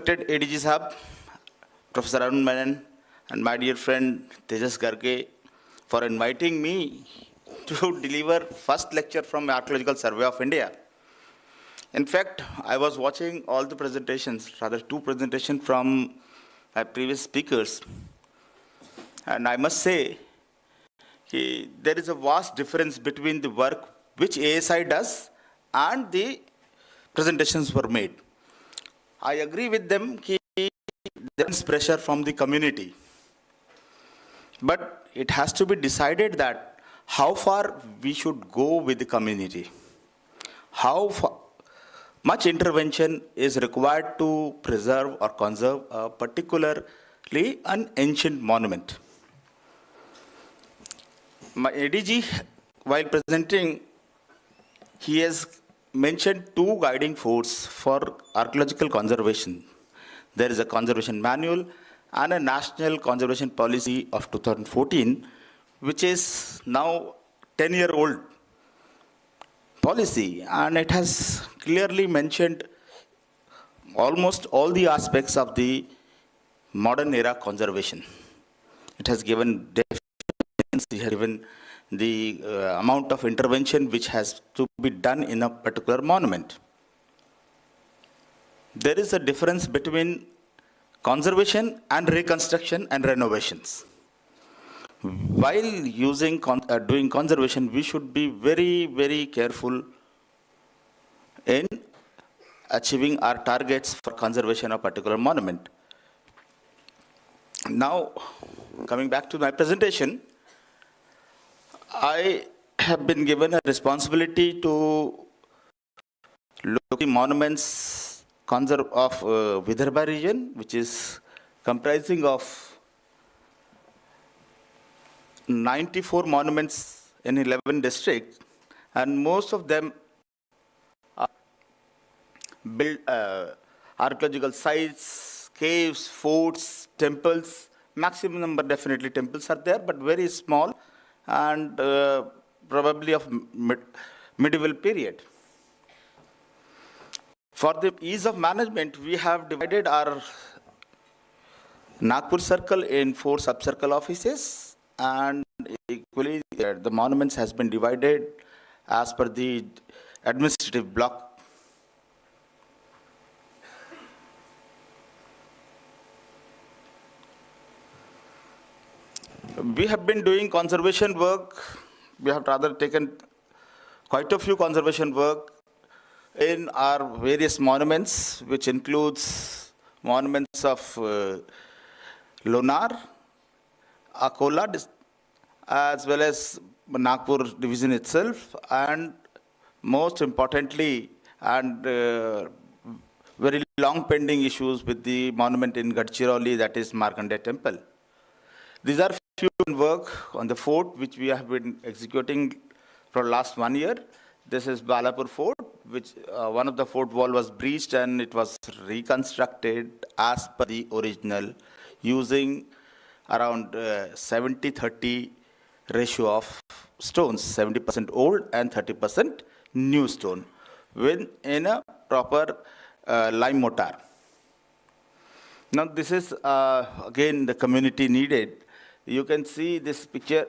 Respected ADG Sahab, Professor Arun and my dear friend Tejas Garge for inviting me to deliver first lecture from Archaeological Survey of India. In fact, I was watching all the presentations, rather two presentations from my previous speakers, and I must say there is a vast difference between the work which ASI does and the presentations were made. I agree with them that there is pressure from the community. But it has to be decided that how far we should go with the community. How much intervention is required to preserve or conserve a particularly an ancient monument. My ADG, while presenting, he has mentioned two guiding forces for archaeological conservation. There is a conservation manual and a national conservation policy of 2014, which is now 10-year-old policy, and it has clearly mentioned almost all the aspects of the modern era conservation. It has given definitions, it has given the amount of intervention which has to be done in a particular monument. There is a difference between conservation and reconstruction and renovations. While doing conservation, we should be very, very careful in achieving our targets for conservation of a particular monument. Now, coming back to my presentation, I have been given a responsibility to look at the monuments of Vidarbha region, which is comprising of 94 monuments in 11 districts, and most of them are built archaeological sites, caves, forts, temples. Maximum number definitely temples are there, but very small and probably of medieval period. For the ease of management, we have divided our Nagpur circle in 4 sub-circle offices, and equally the monuments has been divided as per the administrative block. We have been doing conservation work. We have rather taken quite a few conservation work in our various monuments, which includes monuments of Lonar, Akola, as well as Nagpur division itself, and most importantly, and very long pending issues with the monument in Gadchiroli, that is Markandeya temple. These are few work on the fort which we have been executing for the last 1 year. This is Balapur fort, which one of the fort wall was breached and it was reconstructed as per the original using around 70-30 ratio of stones, 70% old and 30% new stone, in a proper lime mortar. Now this is again the community needed. You can see this picture,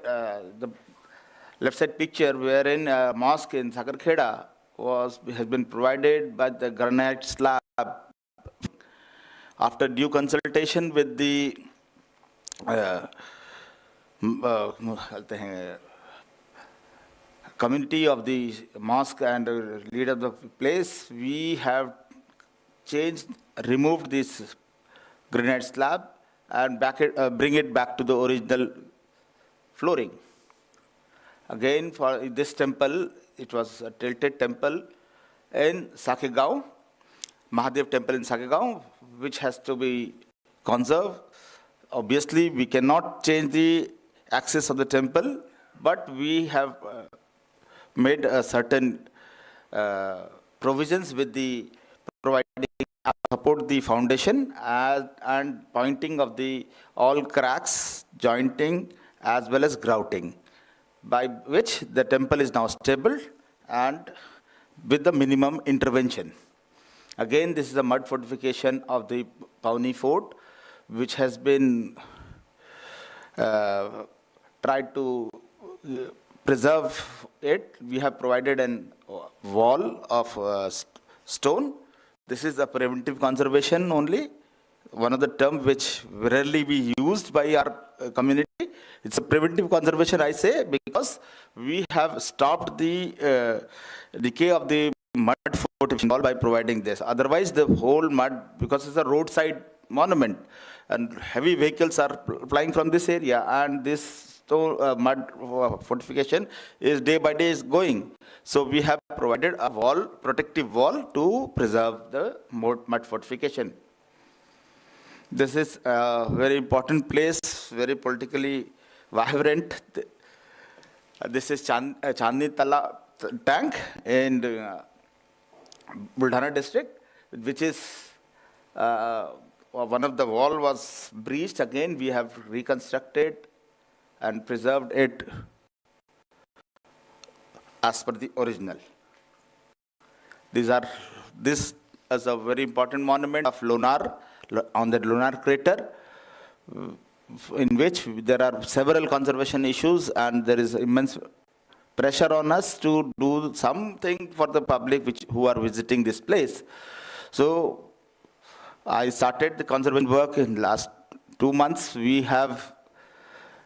the left side picture, wherein a mosque in Sagarkheda has been provided by the granite slab. After due consultation with the community of the mosque and leader of the place, we have removed this granite slab and bring it back to the original flooring. Again, for this temple, it was a tilted temple in Sakegaon, Mahadev temple in Sakegaon, which has to be conserved. Obviously, we cannot change the axis of the temple, but we have made a certain provisions with the providing support the foundation and pointing of the all cracks, jointing as well as grouting, by which the temple is now stable and with the minimum intervention. Again, this is a mud fortification of the Pauni Fort, which has been uh, tried to preserve it. We have provided an wall of stone. This is a preventive conservation only, one of the terms which rarely be used by our community. It's a preventive conservation, I say, because we have stopped the decay of the mud fortification wall by providing this. Otherwise, the whole mud, because it's a roadside monument, and heavy vehicles are flying from this area, and this mud fortification is day by day is going. So we have provided a wall, protective wall, to preserve the mud fortification. This is a very important place, very politically vibrant. This is Chandni Tala tank in Buldhana district, which is one of the wall was breached. Again, we have reconstructed and preserved it as per the original. This is a very important monument of lunar, on the lunar crater, in which there are several conservation issues, and there is immense pressure on us to do something for the public who are visiting this place. So I started the conservation work in last 2 months. We have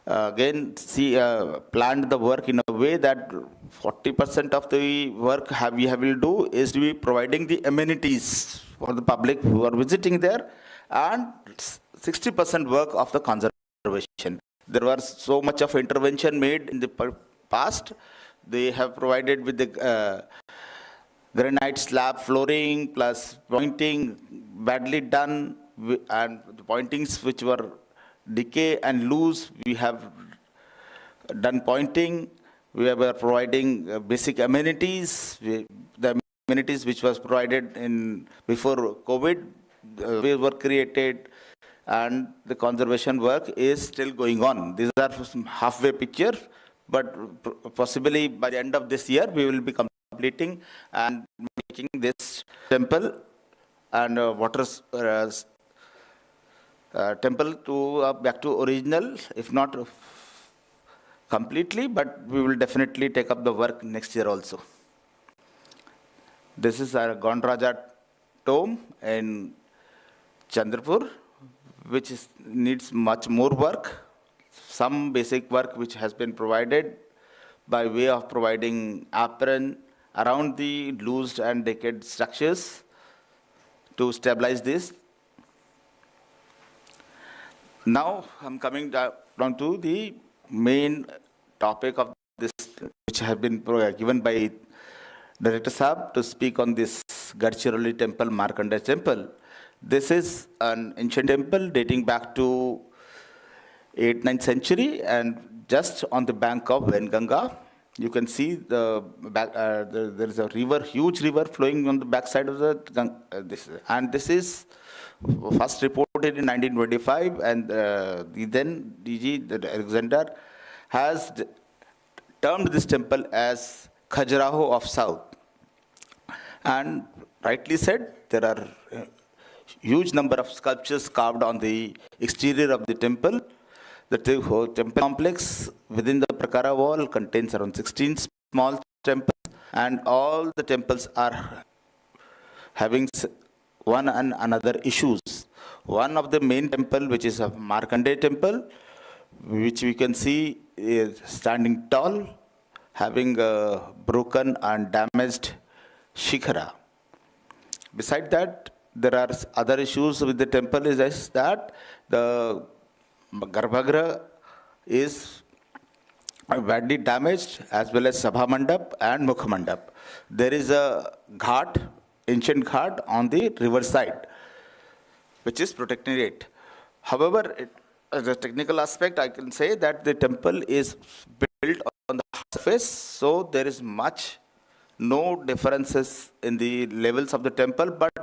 again planned the work in a way that 40% of the work we will do is to be providing the amenities for the public who are visiting there, and 60% work of the conservation. There was so much of intervention made in the past. They have provided with the granite slab flooring plus pointing badly done, and the pointings which were decay and loose, we have done pointing. We were providing basic amenities. The amenities which was provided in before COVID, we were created, and the conservation work is still going on. These are halfway picture, but possibly by the end of this year we will be completing and making this temple and temple to back to original, if not completely, but we will definitely take up the work next year also. This is our Gondraja tomb in Chandrapur, which needs much more work. Some basic work which has been provided by way of providing apron around the loosed and decayed structures to stabilize this. Now I'm coming down to the main topic of this, which has been given by Director Saab to speak on this Gadchiroli temple, Markandeya temple. This is an ancient temple dating back to 8th, 9th century, and just on the bank of Venganga. You can see there is a river, huge river flowing on the backside of this is first reported in 1925, and then DG Alexander has termed this temple as Khajuraho of South, and rightly said, there are huge number of sculptures carved on the exterior of the temple. The temple complex within the Prakara wall contains around 16 small temples, and all the temples are having one and another issues. One of the main temple, which is a Markandeya temple, which we can see is standing tall, having a broken and damaged shikhara. Beside that, there are other issues with the temple, is that the Garbhagriha is badly damaged, as well as Sabha Mandap and Mukha Mandap. There is a ghat, ancient ghat on the river side, which is protecting it. However, as a technical aspect, I can say that the temple is built on the surface, so there is no differences in the levels of the temple, but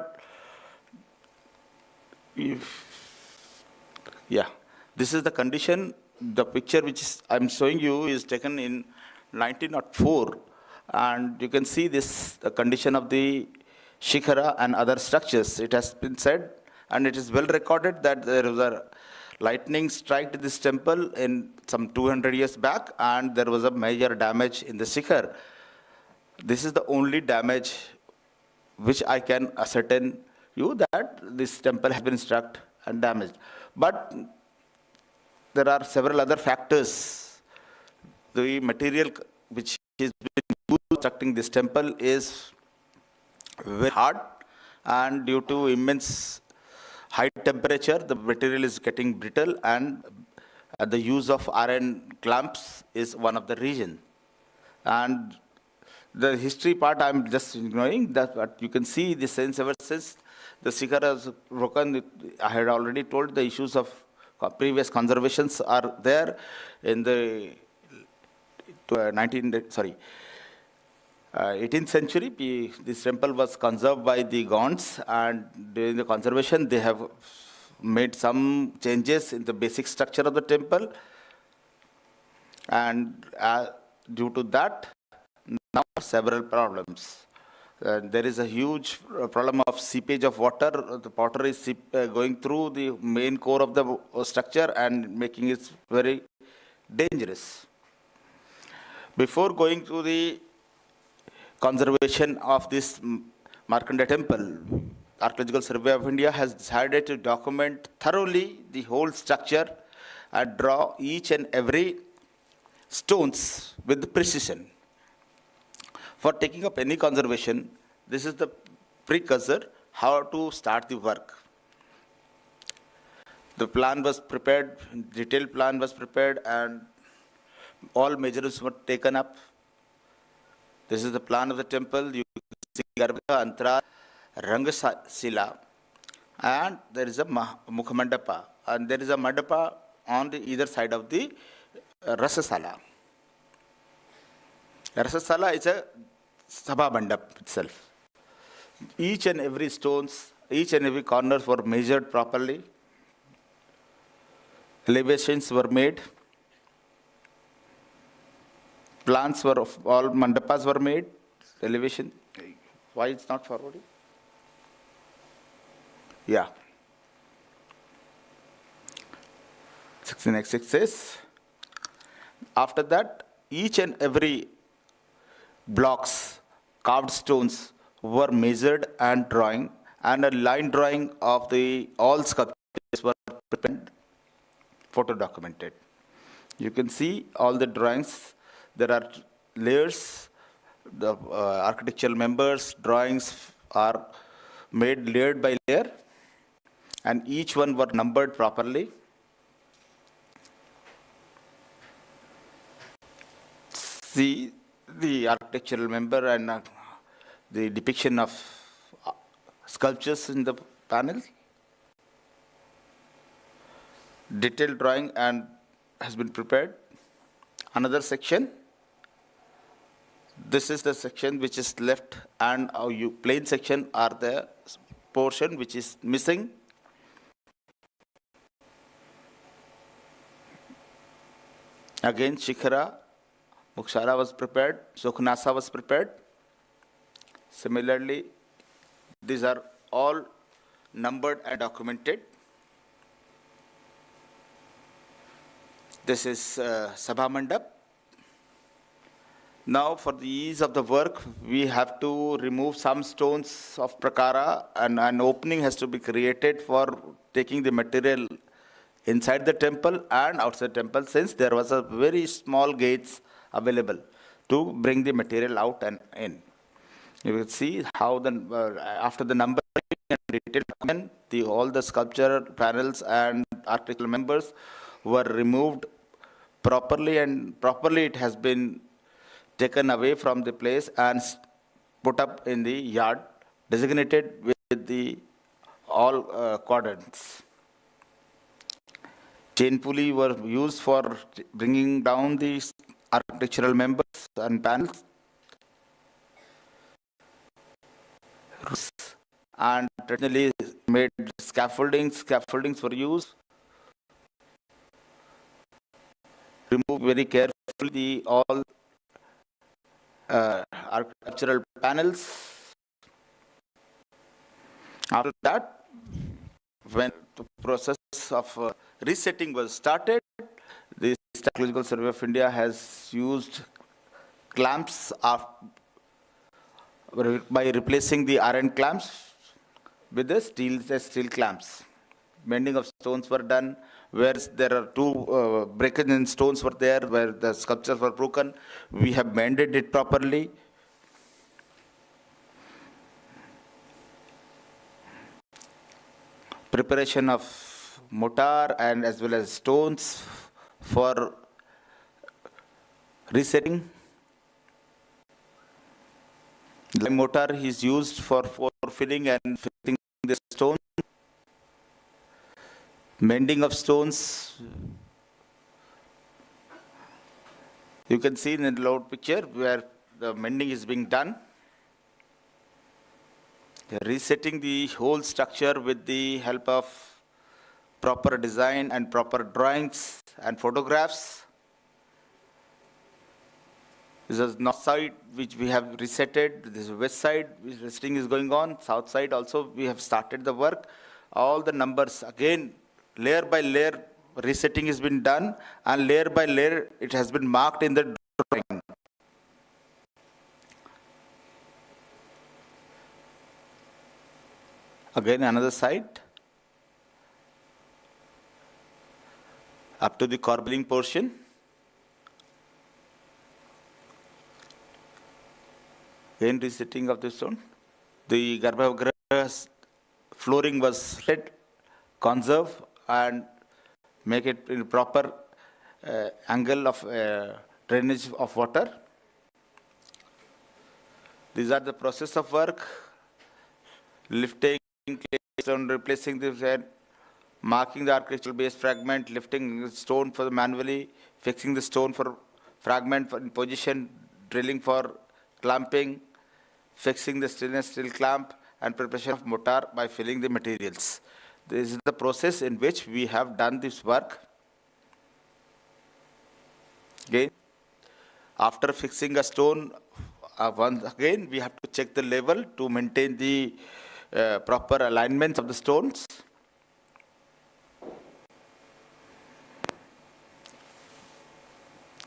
this is the condition. The picture which I'm showing you is taken in 1904, and you can see the condition of the Shikhara and other structures. It has been said, and it is well recorded, that there was a lightning strike to this temple in some 200 years back, and there was a major damage in the Shikhar. This is the only damage which I can ascertain you, that this temple has been struck and damaged. But there are several other factors. The material which is been used constructing this temple is very hard, and due to immense high temperature, the material is getting brittle, and the use of iron clamps is one of the reasons. And the history part I'm just ignoring, that but you can see the sense ever since the Shikhar has broken. I had already told the issues of previous conservations are there in the 18th century. This temple was conserved by the Gonds, and during the conservation they have made some changes in the basic structure of the temple, and due to that, now several problems. There is a huge problem of seepage of water. The water is going through the main core of the structure and making it very dangerous. Before going to the conservation of this Markandeya temple, Archaeological Survey of India has decided to document thoroughly the whole structure and draw each and every stones with precision. For taking up any conservation, this is the precursor how to start the work. The plan was prepared, detailed plan was prepared, and all measures were taken up. This is the plan of the temple. You can see Garbha, Antara, Rangasila, and there is a Mukhamandapa, and there is a Mandapa on the either side of the Rasasala. Rasasala is a Sabha Mandap itself. Each and every stones, each and every corners were measured properly. Elevations were made. Plans were of all mandapas were made. Elevation. Why it's not forwarding? Yeah. 16x6 says. After that, each and every blocks, carved stones were measured and drawing, and a line drawing of the all sculptures were prepared, photo documented. You can see all the drawings. There are layers. The architectural members' drawings are made layered by layer, and each one were numbered properly. See the architectural member and the depiction of sculptures in the panel. Detailed drawing and has been prepared. Another section. This is the section which is left, and plain section are the portion which is missing. Again, Shikhara, Mukshara was prepared, Sukhnasa was prepared. Similarly, these are all numbered and documented. This is Sabha Mandap. Now, for the ease of the work, we have to remove some stones of Prakara, and an opening has to be created for taking the material inside the temple and outside the temple, since there was a very small gates available to bring the material out and in. You will see how after the numbering and detailed document, all the sculpture panels and architectural members were removed properly, and properly it has been taken away from the place and put up in the yard designated with the all quadrants. Chain pulley were used for bringing down the architectural members and panels, and traditionally made scaffoldings were used. Remove very carefully the all architectural panels. After that, when the process of resetting was started, the Archaeological Survey of India has used clamps by replacing the iron clamps with the steel clamps. Mending of stones were done where there are two breakage in stones were there, where the sculptures were broken. We have mended it properly. Preparation of mortar and as well as stones for resetting. Lime mortar is used for filling and fixing the stone. Mending of stones. You can see in the lower picture where the mending is being done. Resetting the whole structure with the help of proper design and proper drawings and photographs. This is north side which we have resetted. This is west side which resetting is going on. South side also we have started the work. All the numbers again, layer by layer, resetting has been done, and layer by layer it has been marked in the drawing. Again another side. Up to the corbelling portion. Again resetting of the stone. The Garbhagriha flooring was set, conserve and make it in proper angle of drainage of water. These are the process of work. Lifting stone, replacing the head, marking the architectural base fragment, lifting the stone for the manually, fixing the stone for fragment for in position, drilling for clamping, fixing the stainless steel clamp, and preparation of mortar by filling the materials. This is the process in which we have done this work. Okay. After fixing a stone, once again we have to check the level to maintain the proper alignments of the stones.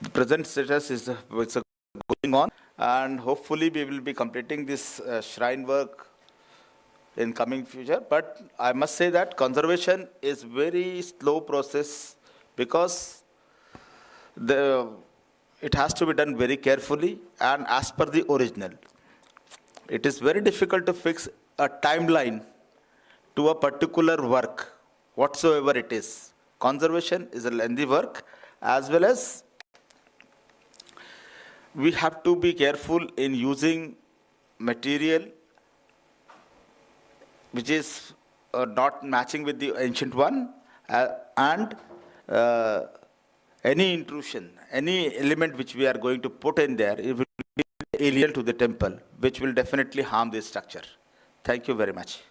The present status is going on, and hopefully we will be completing this shrine work in coming future. But I must say that conservation is very slow process because it has to be done very carefully and as per the original. It is very difficult to fix a timeline to a particular work, whatsoever it is. Conservation is a lengthy work, as well as we have to be careful in using material which is not matching with the ancient one, and any intrusion, any element which we are going to put in there, it will be alien to the temple, which will definitely harm this structure. Thank you very much.